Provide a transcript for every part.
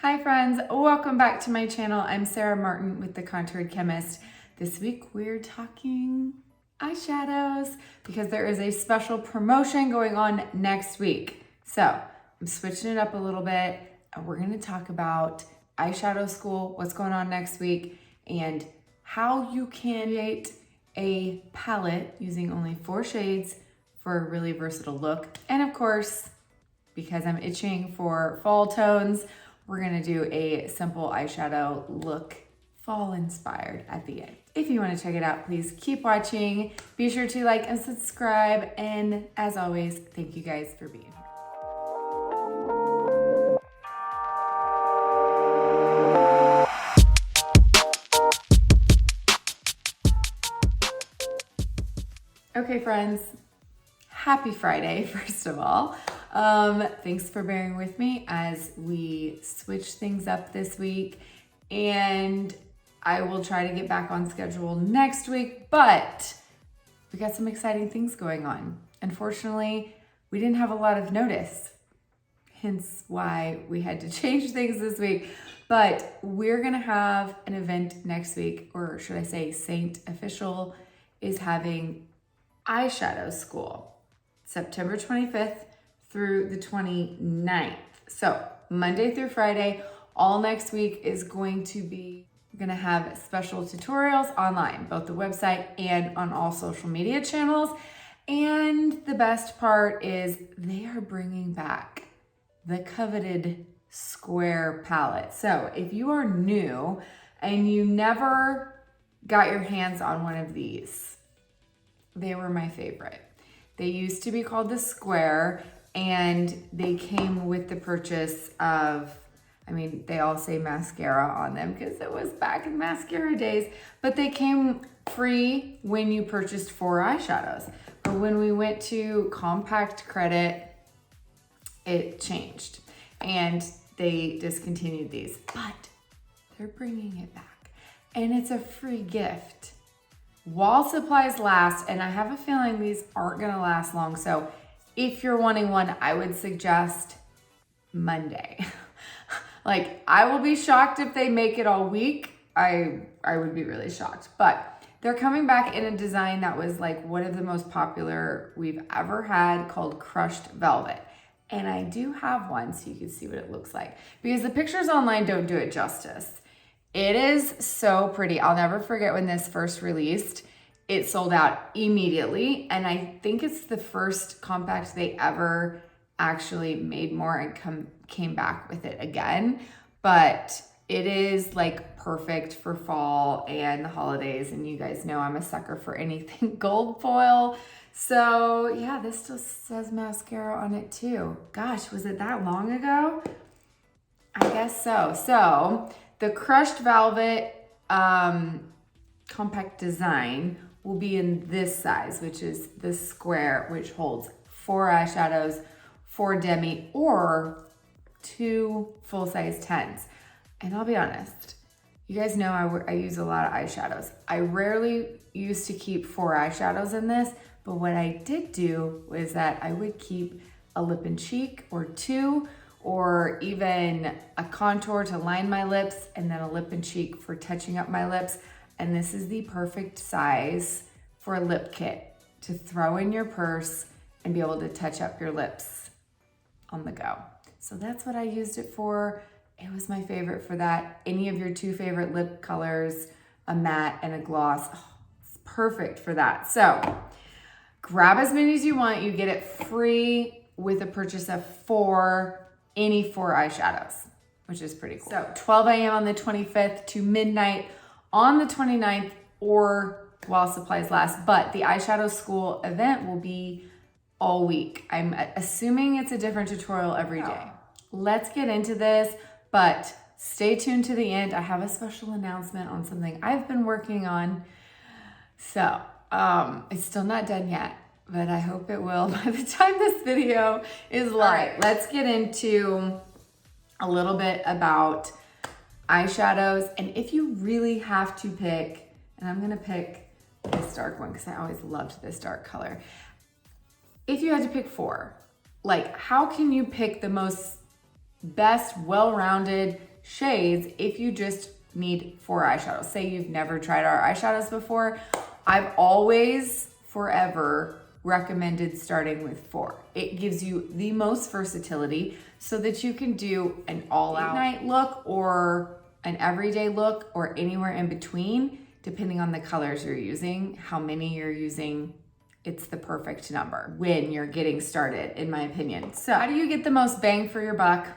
Hi friends, welcome back to my channel. I'm Sarah Martin with The Contoured Chemist. This week we're talking eyeshadows because there is a special promotion going on next week. So I'm switching it up a little bit and we're gonna talk about Eyeshadow School, what's going on next week, and how you can create a palette using only 4 shades for a really versatile look. And of course, because I'm itching for fall tones, we're gonna do a simple eyeshadow look, fall inspired at the end. If you wanna check it out, please keep watching. Be sure to like and subscribe. And as always, thank you guys for being here. Okay, friends, happy Friday, first of all. Thanks for bearing with me as we switch things up this week, and I will try to get back on schedule next week, but we got some exciting things going on. Unfortunately, we didn't have a lot of notice, hence why we had to change things this week, but we're gonna have an event next week, or should I say Seint Official is having Eyeshadow School, September 25th through the 29th. So Monday through Friday, all next week is going to be, we're gonna have special tutorials online, both the website and on all social media channels. And the best part is they are bringing back the coveted square palette. So if you are new and you never got your hands on one of these, they were my favorite. They used to be called the square, and they came with the purchase of, I mean, they all say mascara on them because it was back in mascara days, but they came free when you purchased 4 eyeshadows. But when we went to compact credit, it changed and they discontinued these, but they're bringing it back and it's a free gift while supplies last. And I have a feeling these aren't gonna last long. So if you're wanting one, I would suggest Monday. Like, I will be shocked if they make it all week. I would be really shocked, but they're coming back in a design that was like one of the most popular we've ever had, called Crushed Velvet. And I do have one so you can see what it looks like, because the pictures online don't do it justice. It is so pretty. I'll never forget when this first released. It sold out immediately, and I think it's the first compact they ever actually made more and came back with it again. But it is like perfect for fall and the holidays, and you guys know I'm a sucker for anything gold foil. So yeah, this still says mascara on it too. Gosh, was it that long ago? I guess so. So the Crushed Velvet compact design will be in this size, which is the square, which holds 4 eyeshadows, 4 Demi, or 2 full-size 10s. And I'll be honest, you guys know I use a lot of eyeshadows. I rarely used to keep 4 eyeshadows in this, but what I did do was that I would keep a lip and cheek, or 2, or even a contour to line my lips, and then a lip and cheek for touching up my lips. And this is the perfect size for a lip kit to throw in your purse and be able to touch up your lips on the go. So that's what I used it for. It was my favorite for that. Any of your 2 favorite lip colors, a matte and a gloss, it's perfect for that. So grab as many as you want. You get it free with a purchase of any 4 eyeshadows, which is pretty cool. So 12 a.m. on the 25th to midnight on the 29th, or while supplies last. But the Eyeshadow School event will be all week. I'm assuming it's a different tutorial every day. Let's get into this, but stay tuned to the end. I have a special announcement on something I've been working on. So it's still not done yet, but I hope it will by the time this video is live. All right, let's get into a little bit about eyeshadows. And if you really have to pick, and I'm gonna pick this dark one because I always loved this dark color. If you had to pick 4, like, how can you pick the best well-rounded shades if you just need 4 eyeshadows. Say you've never tried our eyeshadows before. I've always, forever recommended starting with 4. It gives you the most versatility so that you can do an all-out night look or an everyday look or anywhere in between, depending on the colors you're using, how many you're using. It's the perfect number when you're getting started, in my opinion. So how do you get the most bang for your buck?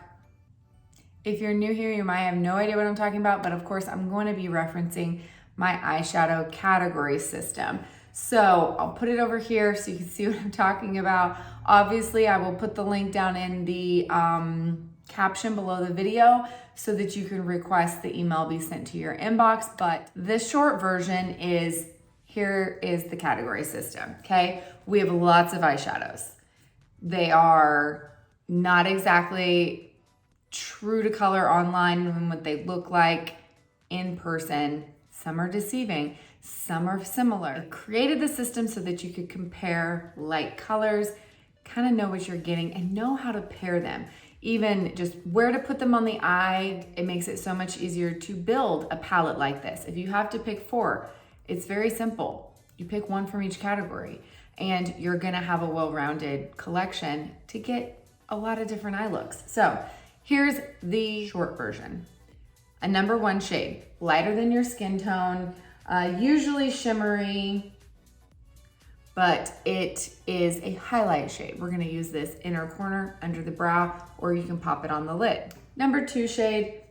If you're new here, you might have no idea what I'm talking about, but of course I'm going to be referencing my eyeshadow category system. So I'll put it over here so you can see what I'm talking about. Obviously, I will put the link down in the caption below the video so that you can request the email be sent to your inbox. But this short version is, here is the category system, okay? We have lots of eyeshadows. They are not exactly true to color online and what they look like in person. Some are deceiving, some are similar. I created the system so that you could compare light colors, kind of know what you're getting and know how to pair them. Even just where to put them on the eye, it makes it so much easier to build a palette like this. If you have to pick 4, it's very simple. You pick 1 from each category and you're gonna have a well-rounded collection to get a lot of different eye looks. So here's the short version. A number 1 shade, lighter than your skin tone, usually shimmery, but it is a highlight shade. We're gonna use this inner corner under the brow, or you can pop it on the lid. Number 2 shade,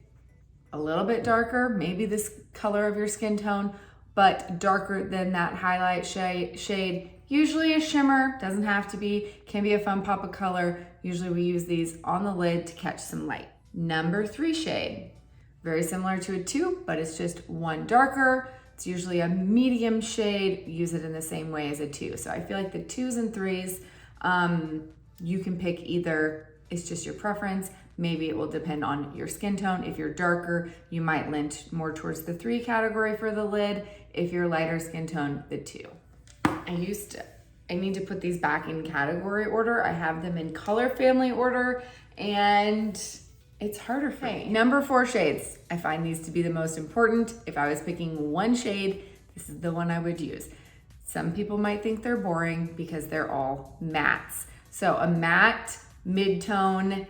a little bit darker, maybe this color of your skin tone, but darker than that highlight shade. Usually a shimmer, doesn't have to be, can be a fun pop of color. Usually we use these on the lid to catch some light. Number 3 shade, very similar to a 2, but it's just 1 darker. It's usually a medium shade. Use it in the same way as a 2. So I feel like the 2s and 3s, you can pick either. It's just your preference. Maybe it will depend on your skin tone. If you're darker, you might lean more towards the 3 category for the lid. If you're lighter skin tone, the 2. I need to put these back in category order. I have them in color family order and it's harder for me. Number 4 shades. I find these to be the most important. If I was picking 1 shade, this is the one I would use. Some people might think they're boring because they're all mattes. So a matte, mid-tone,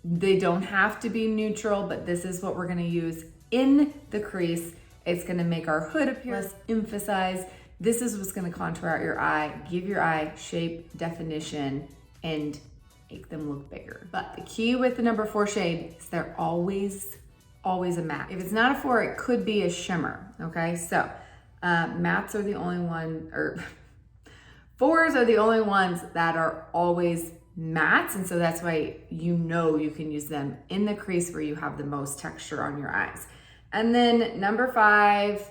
they don't have to be neutral, but this is what we're gonna use in the crease. It's gonna make our hood appear less emphasized. This is what's gonna contour out your eye, give your eye shape, definition, and make them look bigger. But the key with the number 4 shade is they're always a matte. If it's not a 4, it could be a shimmer, okay? So mattes are the only one, or 4s are the only ones that are always mattes, and so that's why you know you can use them in the crease where you have the most texture on your eyes. And then number 5,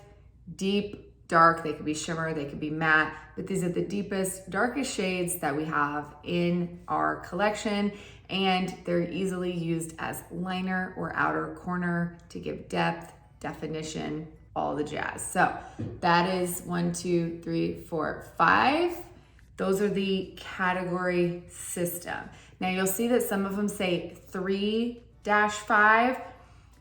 deep, dark, they could be shimmer, they could be matte, but these are the deepest, darkest shades that we have in our collection, and they're easily used as liner or outer corner to give depth, definition, all the jazz. So that is 1, 2, 3, 4, 5. Those are the category system. Now you'll see that some of them say 3-5.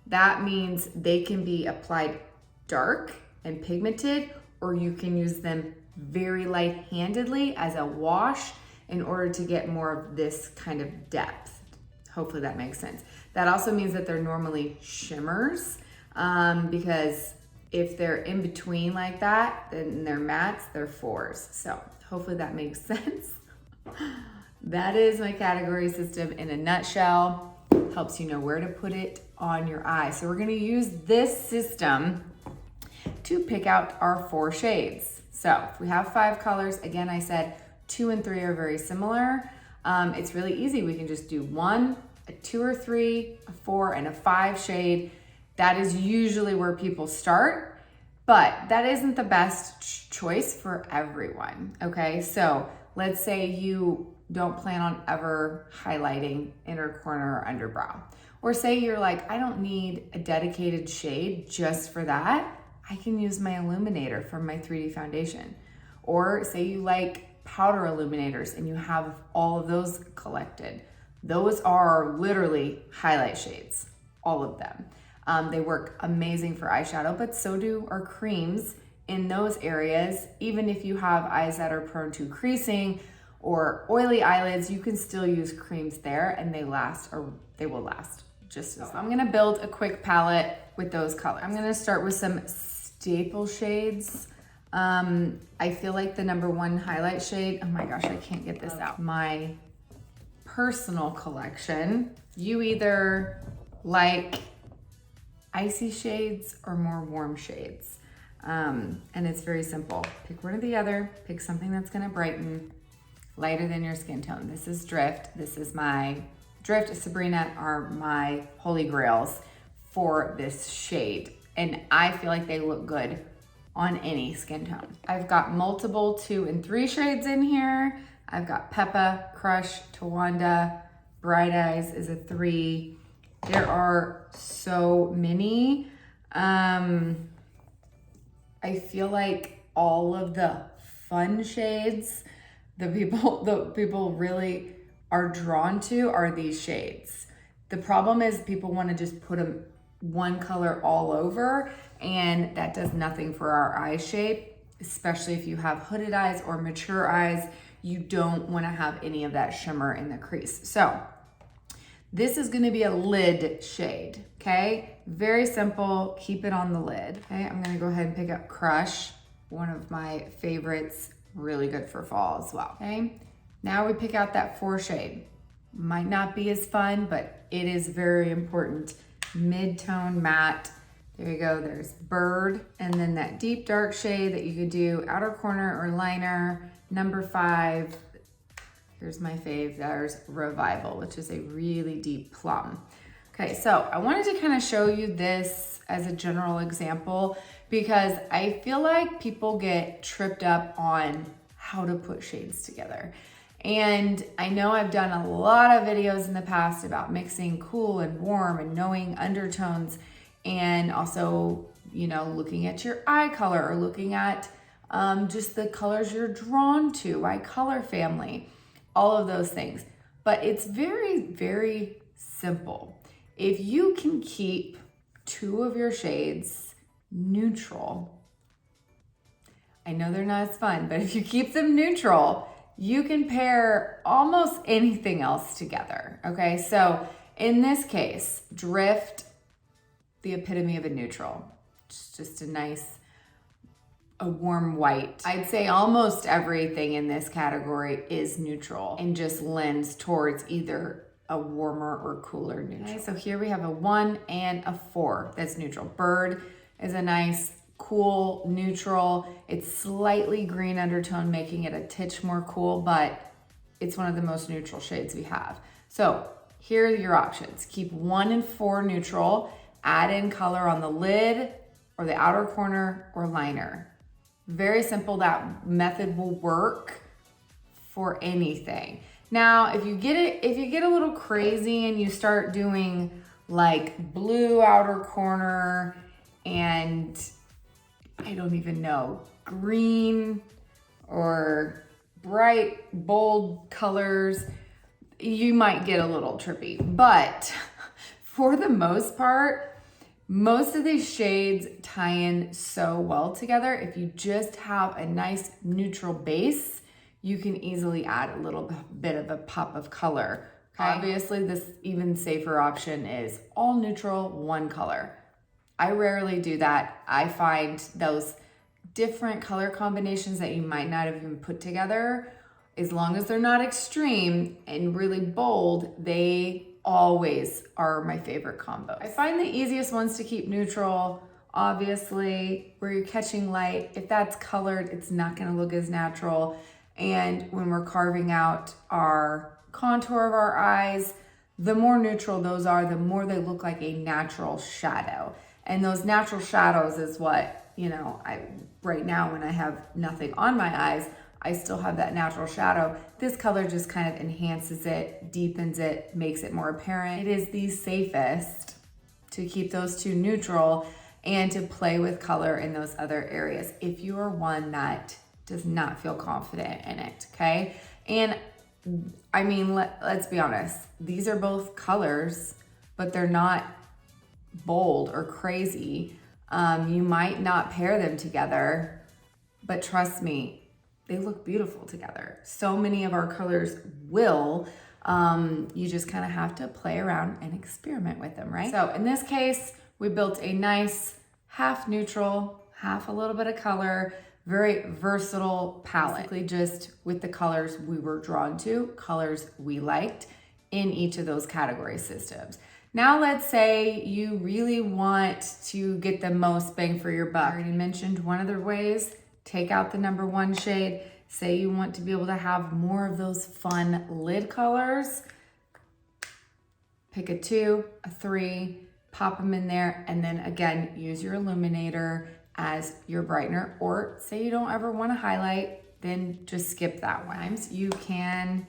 That means they can be applied dark and pigmented, or you can use them very light-handedly as a wash in order to get more of this kind of depth. Hopefully that makes sense. That also means that they're normally shimmers, because if they're in between like that, then they're mattes, they're 4s. So hopefully that makes sense. That is my category system in a nutshell. Helps you know where to put it on your eye. So we're gonna use this system to pick out our 4 shades. So if we have 5 colors, again, I said 2 and 3 are very similar. It's really easy. We can just do 1, a 2 or 3, a 4, and a 5 shade. That is usually where people start, but that isn't the best choice for everyone, okay? So let's say you don't plan on ever highlighting inner corner or underbrow. Or say you're like, I don't need a dedicated shade just for that. I can use my illuminator from my 3D foundation. Or say you like powder illuminators and you have all of those collected. Those are literally highlight shades. all of them. They work amazing for eyeshadow, but so do our creams in those areas. Even if you have eyes that are prone to creasing or oily eyelids, you can still use creams there and they last, or they will last just as. So I'm gonna build a quick palette with those colors. I'm gonna start with some staple shades. I feel like the #1 highlight shade, oh my gosh, I can't get this out. My personal collection. You either like icy shades or more warm shades. And it's very simple. Pick one or the other, pick something that's gonna brighten, lighter than your skin tone. This is Drift. This is my Drift, Sabrina are my holy grails for this shade. And I feel like they look good on any skin tone. I've got multiple 2 and 3 shades in here. I've got Peppa, Crush, Tawanda, Bright Eyes is a 3. There are so many. I feel like all of the fun shades, the people really are drawn to are these shades. The problem is people want to just put them one color all over, and that does nothing for our eye shape, especially if you have hooded eyes or mature eyes. You don't want to have any of that shimmer in the crease. So this is going to be a lid shade, okay? Very simple, keep it on the lid. Okay, I'm going to go ahead and pick up Crush, one of my favorites, really good for fall as well, okay? Now we pick out that 4 shade. Might not be as fun, but it is very important. Mid-tone matte. There you go, there's Bird. And then that deep dark shade that you could do outer corner or liner. #5, here's my fave, there's Revival, which is a really deep plum. Okay, so I wanted to kind of show you this as a general example because I feel like people get tripped up on how to put shades together. And I know I've done a lot of videos in the past about mixing cool and warm and knowing undertones, and also, you know, looking at your eye color or looking at just the colors you're drawn to by color family, all of those things. But it's very, very simple. If you can keep 2 of your shades neutral, I know they're not as fun, but if you keep them neutral, you can pair almost anything else together, okay? So in this case, Drift, the epitome of a neutral. It's just a warm white. I'd say almost everything in this category is neutral and just lends towards either a warmer or cooler neutral. Okay, so here we have a 1 and a 4 that's neutral. Bird is a nice cool neutral. It's slightly green undertone, making it a titch more cool, but it's one of the most neutral shades we have. So here are your options. Keep 1 and 4 neutral, add in color on the lid or the outer corner or liner. Very simple, that method will work for anything. Now, if you get a little crazy and you start doing like blue outer corner and I don't even know, green or bright, bold colors, you might get a little trippy. But for the most part, most of these shades tie in so well together. If you just have a nice neutral base, you can easily add a little bit of a pop of color. Okay? Obviously, this even safer option is all neutral, 1 color. I rarely do that. I find those different color combinations that you might not have even put together, as long as they're not extreme and really bold, they always are my favorite combo. I find the easiest ones to keep neutral, obviously, where you're catching light. If that's colored, it's not gonna look as natural. And when we're carving out our contour of our eyes, the more neutral those are, the more they look like a natural shadow. And those natural shadows is what, you know, right now when I have nothing on my eyes, I still have that natural shadow. This color just kind of enhances it, deepens it, makes it more apparent. It is the safest to keep those 2 neutral and to play with color in those other areas if you are one that does not feel confident in it, okay? And I mean, let's be honest, these are both colors, but they're not bold or crazy, you might not pair them together, but trust me, they look beautiful together. So many of our colors will. You just kind of have to play around and experiment with them, right? So in this case, we built a nice half neutral, half a little bit of color, very versatile palette. Basically just with the colors we were drawn to, colors we liked in each of those category systems. Now let's say you really want to get the most bang for your buck. I already mentioned one of the ways, take out the number 1 shade. Say you want to be able to have more of those fun lid colors. Pick a 2, a 3, pop them in there, and then again, use your illuminator as your brightener, or say you don't ever want to highlight, then just skip that one. You can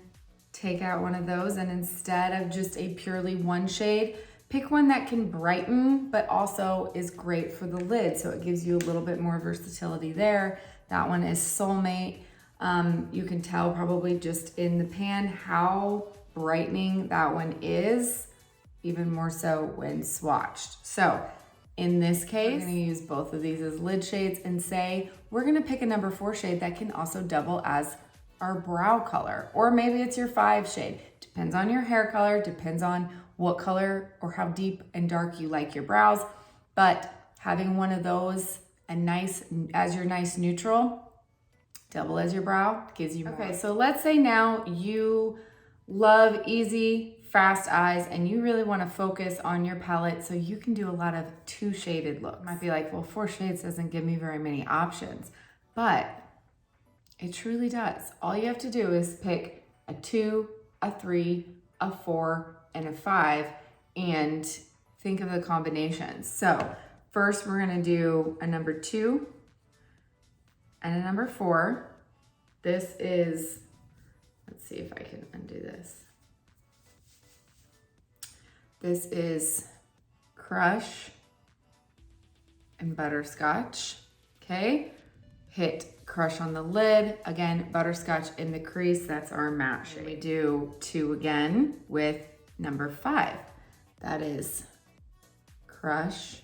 take out one of those, and instead of just a purely 1 shade, pick one that can brighten, but also is great for the lid. So it gives you a little bit more versatility there. That one is Soulmate. You can tell probably just in the pan how brightening that one is, even more so when swatched. So in this case, we're gonna use both of these as lid shades and say, we're gonna pick a number 4 shade that can also double as our brow color, or maybe it's your 5 shade. Depends on your hair color, depends on what color or how deep and dark you like your brows. But having one of those as your nice neutral, double as your brow, gives you more. Okay, so let's say now you love easy, fast eyes, and you really want to focus on your palette so you can do a lot of 2 shaded looks. Might be like, well, 4 shades doesn't give me very many options, but it truly does. All you have to do is pick a 2, a 3, a 4, and a 5, and think of the combinations. So first we're gonna do a number 2 and a number 4. This is, let's see if I can undo this. This is Crush and Butterscotch, okay? Hit Crush on the lid. Again, Butterscotch in the crease, that's our matte shade. We do 2 again with number 5. That is Crush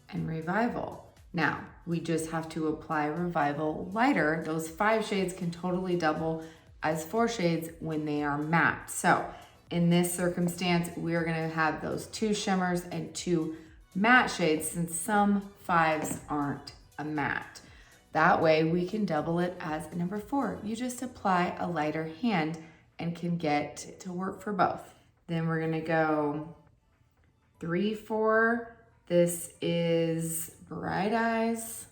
and Revival. Now, we just have to apply Revival lighter. Those 5 shades can totally double as 4 shades when they are matte. So in this circumstance, we're gonna have those 2 shimmers and 2 matte shades, since some 5s aren't a matte. That way we can double it as a number 4. You just apply a lighter hand and can get it to work for both. Then we're gonna go 3, 4. This is Bright Eyes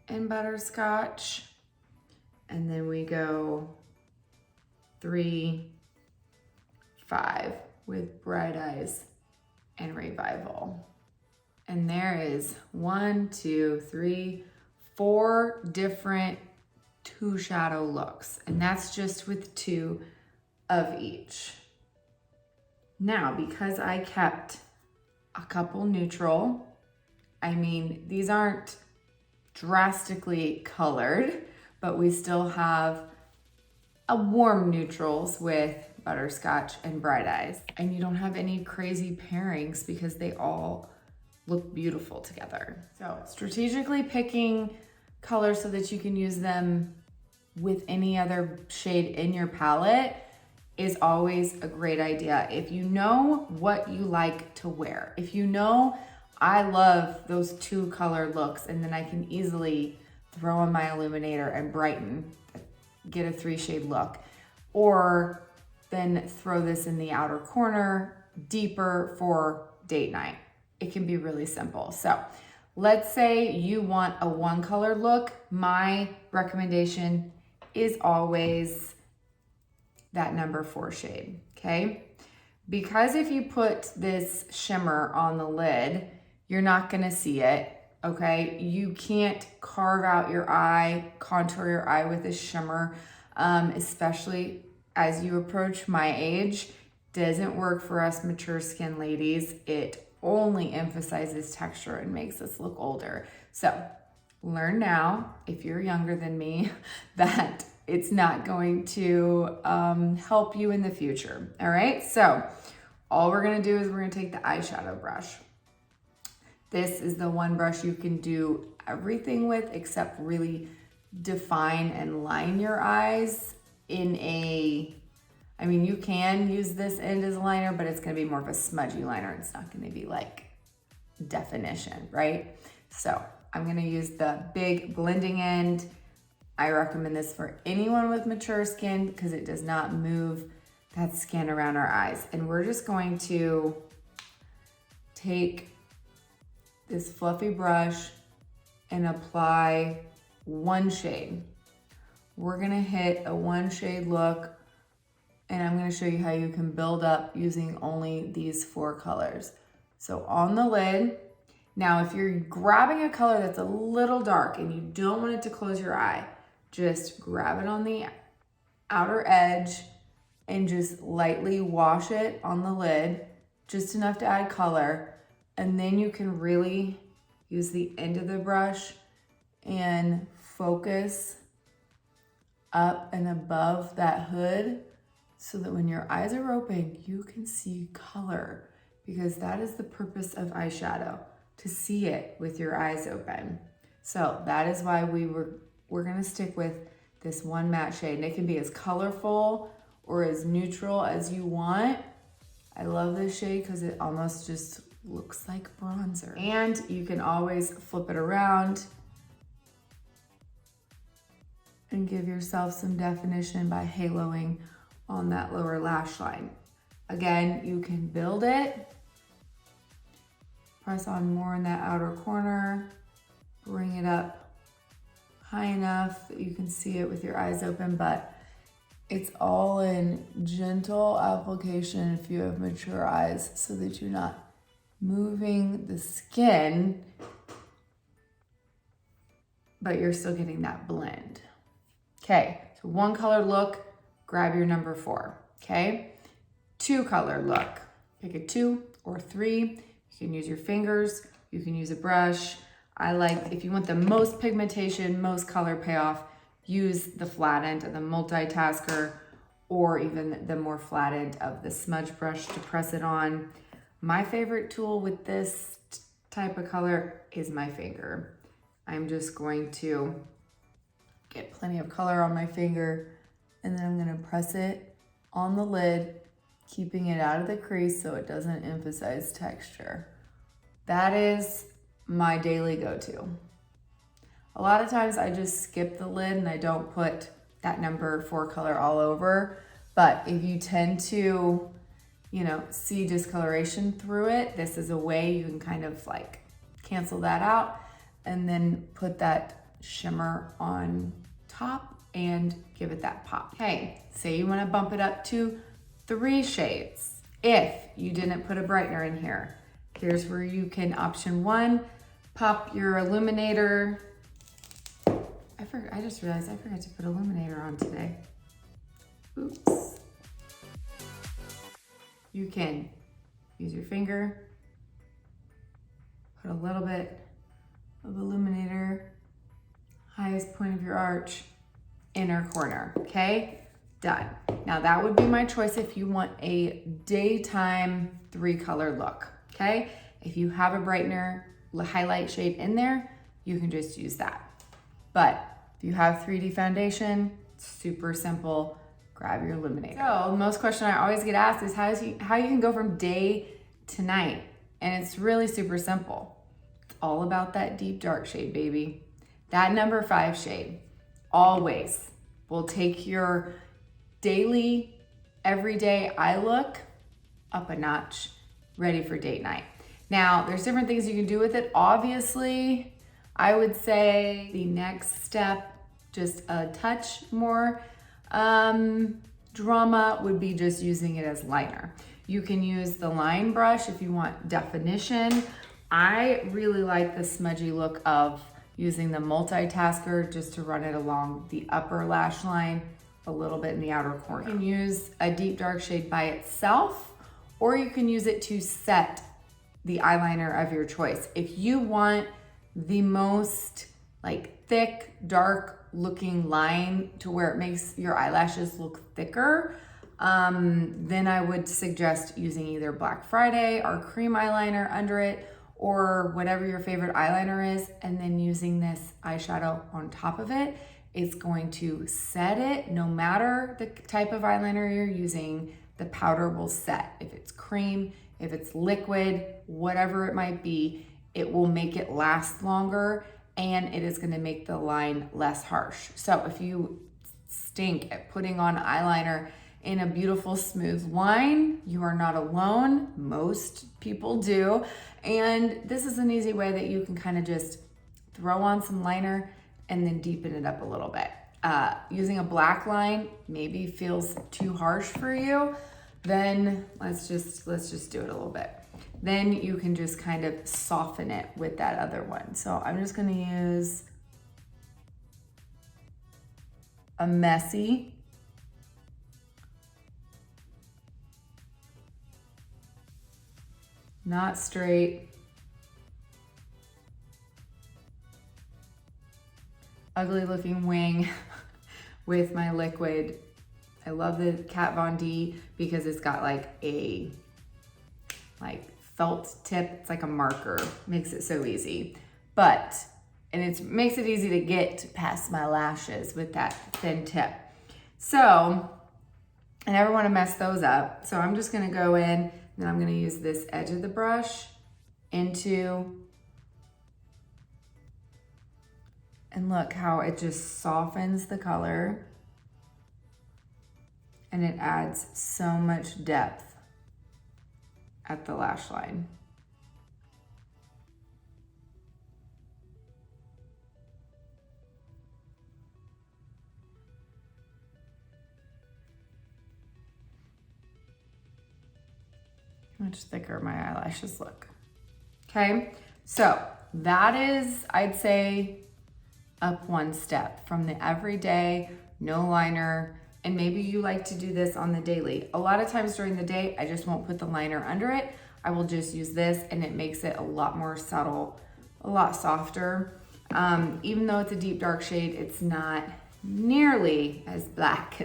and Butterscotch. And then we go 3, 5 with Bright Eyes and Revival. And there is 1, 2, 3, 4 different 2 shadow looks. And that's just with 2 of each. Now, because I kept a couple neutral, I mean, these aren't drastically colored, but we still have a warm neutrals with Butterscotch and Bright Eyes. And you don't have any crazy pairings because they all look beautiful together. So strategically picking colors so that you can use them with any other shade in your palette is always a great idea. If you know what you like to wear, if you know I love those 2 color looks, and then I can easily throw on my illuminator and brighten, get a 3 shade look, or then throw this in the outer corner, deeper for date night. It can be really simple. So let's say you want a 1 color look. My recommendation is always that number 4 shade, okay? Because if you put this shimmer on the lid, you're not gonna see it, okay? You can't carve out your eye, contour your eye with a shimmer, especially as you approach my age. Doesn't work for us mature skin ladies. It only emphasizes texture and makes us look older. So learn now, if you're younger than me, that it's not going to help you in the future. All right, so all we're gonna do is we're gonna take the eyeshadow brush. This is the one brush you can do everything with except really define and line your eyes in a, I mean, you can use this end as a liner, but it's gonna be more of a smudgy liner. It's not gonna be like definition, right? So I'm gonna use the big blending end. I recommend this for anyone with mature skin because it does not move that skin around our eyes. And we're just going to take this fluffy brush and apply one shade. We're gonna hit a one shade look, and I'm gonna show you how you can build up using only these 4 colors. So on the lid, now if you're grabbing a color that's a little dark and you don't want it to close your eye, just grab it on the outer edge and just lightly wash it on the lid, just enough to add color. And then you can really use the end of the brush and focus up and above that hood so that when your eyes are open, you can see color, because that is the purpose of eyeshadow, to see it with your eyes open. So that is why we're gonna stick with this one matte shade, and it can be as colorful or as neutral as you want. I love this shade because it almost just looks like bronzer. And you can always flip it around and give yourself some definition by haloing on that lower lash line. Again, you can build it, press on more in that outer corner, bring it up high enough that you can see it with your eyes open, but it's all in gentle application if you have mature eyes, so that you're not moving the skin, but you're still getting that blend. Okay, so 1 color look, grab your number 4, okay? 2 color look, pick a 2 or 3. You can use your fingers, you can use a brush. I like, if you want the most pigmentation, most color payoff, use the flat end of the multitasker, or even the more flat end of the smudge brush to press it on. My favorite tool with this type of color is my finger. I'm just going to get plenty of color on my finger, and then I'm gonna press it on the lid, keeping it out of the crease so it doesn't emphasize texture. That is my daily go-to. A lot of times I just skip the lid and I don't put that number 4 color all over, but if you tend to, you know, see discoloration through it, this is a way you can kind of like cancel that out and then put that shimmer on top and give it that pop. Okay, say you wanna bump it up to 3 shades. If you didn't put a brightener in here, here's where you can, option 1, pop your illuminator. I just realized I forgot to put illuminator on today. Oops. You can use your finger, put a little bit of illuminator, highest point of your arch, inner corner, okay? Done. Now that would be my choice if you want a daytime 3 color look, okay? If you have a brightener, highlight shade in there, you can just use that. But if you have 3D foundation, super simple, grab your illuminator. So the most question I always get asked is how you can go from day to night. And it's really super simple. It's all about that deep dark shade, baby. That number 5 shade always will take your daily, everyday eye look up a notch, ready for date night. Now, there's different things you can do with it. Obviously, I would say the next step, just a touch more drama, would be just using it as liner. You can use the line brush if you want definition. I really like the smudgy look of using the multitasker just to run it along the upper lash line, a little bit in the outer corner. You can use a deep dark shade by itself, or you can use it to set the eyeliner of your choice. If you want the most like thick, dark looking line to where it makes your eyelashes look thicker, then I would suggest using either Black Friday or cream eyeliner under it, or whatever your favorite eyeliner is, and then using this eyeshadow on top of it. It's going to set it. No matter the type of eyeliner you're using, the powder will set. If it's cream, if it's liquid, whatever it might be, it will make it last longer, and it is gonna make the line less harsh. So if you stink at putting on eyeliner in a beautiful smooth line, you are not alone. Most people do. And this is an easy way that you can kind of just throw on some liner and then deepen it up a little bit. Using a black line maybe feels too harsh for you, then let's just do it a little bit. Then you can just kind of soften it with that other one. So I'm just gonna use a messy, not straight, ugly looking wing with my liquid. I love the Kat Von D because it's got like a felt tip. It's like a marker, makes it so easy. And it makes it easy to get past my lashes with that thin tip. So I never want to mess those up. So I'm just gonna go in and I'm gonna use this edge of the brush into, and look how it just softens the color and it adds so much depth at the lash line. How much thicker my eyelashes look. Okay, so that is, I'd say, up one step from the everyday, no liner, and maybe you like to do this on the daily. A lot of times during the day, I just won't put the liner under it. I will just use this and it makes it a lot more subtle, a lot softer. Even though it's a deep dark shade, it's not nearly as black,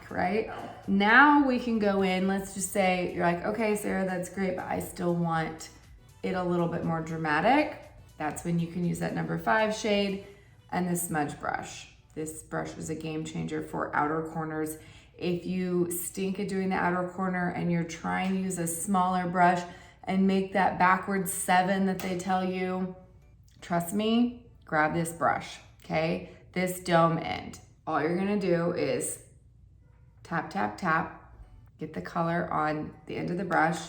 right? Now we can go in, let's just say you're like, okay, Sarah, that's great, but I still want it a little bit more dramatic. That's when you can use that number 5 shade and the smudge brush. This brush is a game changer for outer corners. If you stink at doing the outer corner and you're trying to use a smaller brush and make that backwards 7 that they tell you, trust me, grab this brush, okay? This dome end. All you're gonna do is tap, tap, tap, get the color on the end of the brush,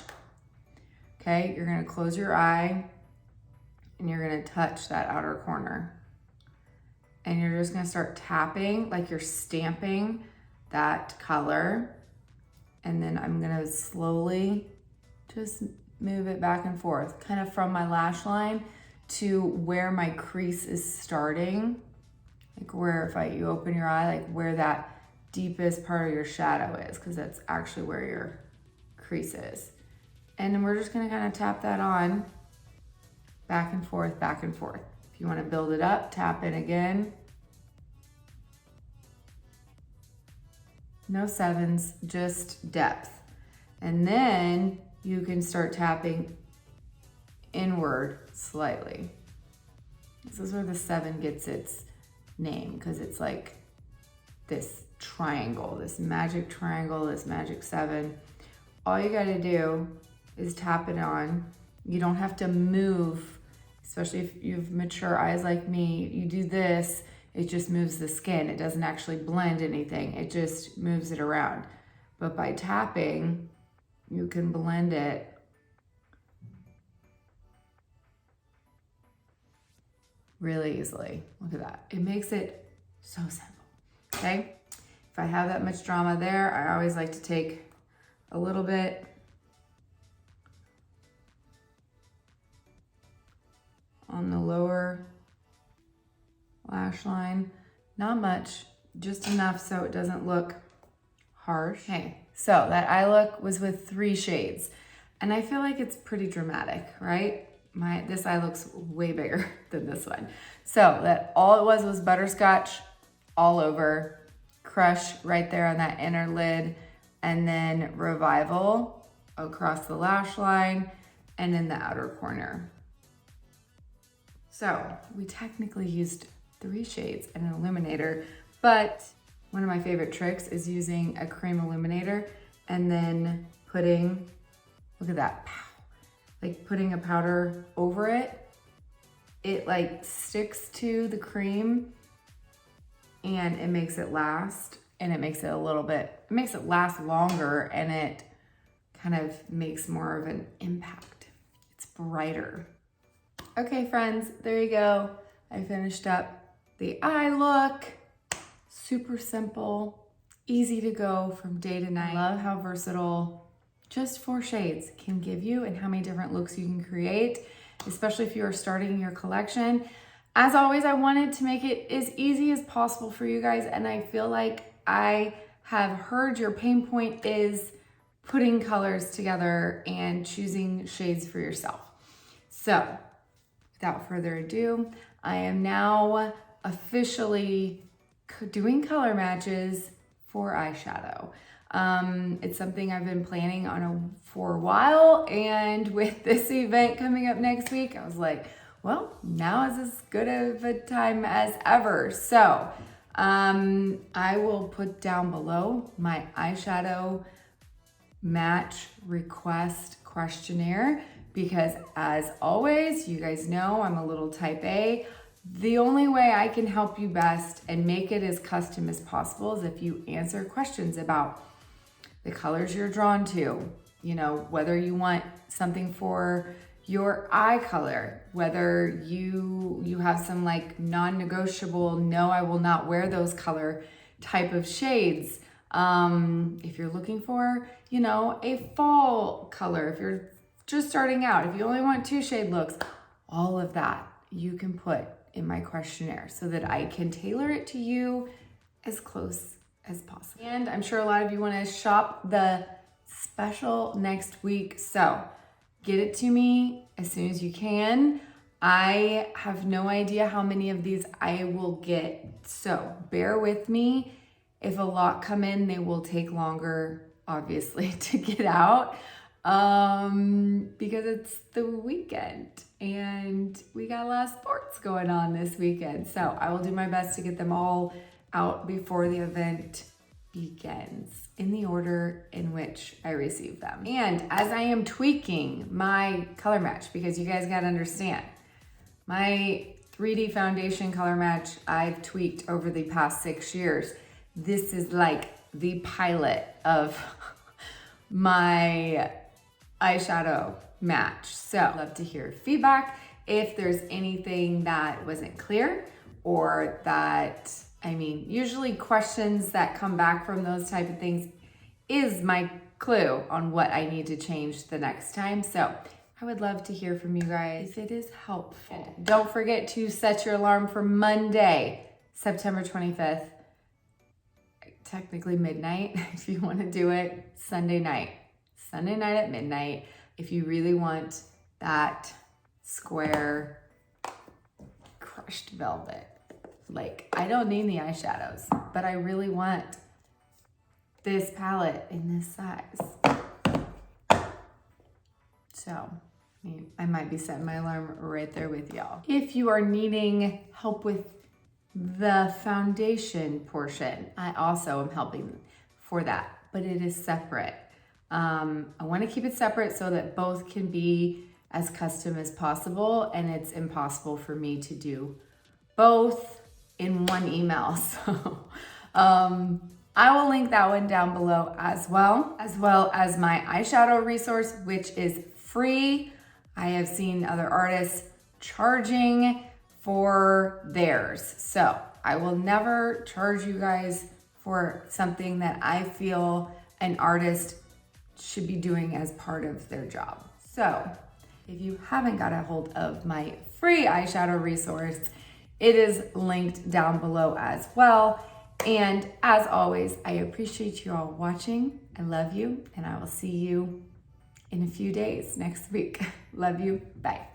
okay? You're gonna close your eye and you're gonna touch that outer corner. And you're just gonna start tapping like you're stamping that color. And then I'm gonna slowly just move it back and forth, kind of from my lash line to where my crease is starting. Like where, if you open your eye, like where that deepest part of your shadow is, because that's actually where your crease is. And then we're just gonna kind of tap that on, back and forth, back and forth. If you wanna build it up, tap in again. No 7s, just depth. And then you can start tapping inward slightly. This is where the 7 gets its name, because it's like this triangle, this magic triangle, this magic 7. All you gotta do is tap it on. You don't have to move, especially if you have mature eyes like me. You do this, it just moves the skin. It doesn't actually blend anything. It just moves it around. But by tapping, you can blend it really easily. Look at that. It makes it so simple, okay? If I have that much drama there, I always like to take a little bit on the lower lash line. Not much, just enough so it doesn't look harsh. Okay, so that eye look was with 3 shades. And I feel like it's pretty dramatic, right? This eye looks way bigger than this one. So that all it was butterscotch all over, crush right there on that inner lid, and then Revival across the lash line and in the outer corner. So we technically used 3 shades and an illuminator, but one of my favorite tricks is using a cream illuminator and then putting, look at that, like putting a powder over it. It like sticks to the cream and it makes it last, and it makes it it makes it last longer, and it kind of makes more of an impact. It's brighter. Okay, friends, there you go. I finished up the eye look. Super simple, easy to go from day to night. I love how versatile just 4 shades can give you and how many different looks you can create, especially if you are starting your collection. As always, I wanted to make it as easy as possible for you guys, and I feel like I have heard your pain point is putting colors together and choosing shades for yourself. So without further ado, I am now officially doing color matches for eyeshadow. It's something I've been planning on for a while, and with this event coming up next week, I was like, well, now is as good of a time as ever. So I will put down below my eyeshadow match request questionnaire, because as always, you guys know I'm a little type A. The only way I can help you best and make it as custom as possible is if you answer questions about the colors you're drawn to, you know, whether you want something for your eye color, whether you have some like non-negotiable, no, I will not wear those color type of shades. If you're looking for, you know, a fall color, if you're just starting out, if you only want 2 shade looks, all of that you can put in my questionnaire so that I can tailor it to you as close as possible. And I'm sure a lot of you want to shop the special next week, so get it to me as soon as you can. I have no idea how many of these I will get, so bear with me. If a lot come in, they will take longer, obviously, to get out, because it's the weekend and we got a lot of sports going on this weekend. So I will do my best to get them all out before the event begins in the order in which I receive them. And as I am tweaking my color match, because you guys got to understand, my 3D foundation color match I've tweaked over the past 6 years. This is like the pilot of my eyeshadow match. So I'd love to hear feedback. If there's anything that wasn't clear, or that, I mean, usually questions that come back from those type of things is my clue on what I need to change the next time. So I would love to hear from you guys if it is helpful. Don't forget to set your alarm for Monday, September 25th. Technically midnight if you want to do it Sunday night at midnight, if you really want that square crushed velvet. Like, I don't need the eyeshadows, but I really want this palette in this size. So I might be setting my alarm right there with y'all. If you are needing help with the foundation portion, I also am helping for that, but it is separate. I want to keep it separate so that both can be as custom as possible, and it's impossible for me to do both in one email. So I will link that one down below as well as my eyeshadow resource, which is free. I have seen other artists charging for theirs. So I will never charge you guys for something that I feel an artist should be doing as part of their job. So if you haven't got a hold of my free eyeshadow resource, it is linked down below as well. And as always, I appreciate you all watching. I love you, and I will see you in a few days next week. Love you. Bye.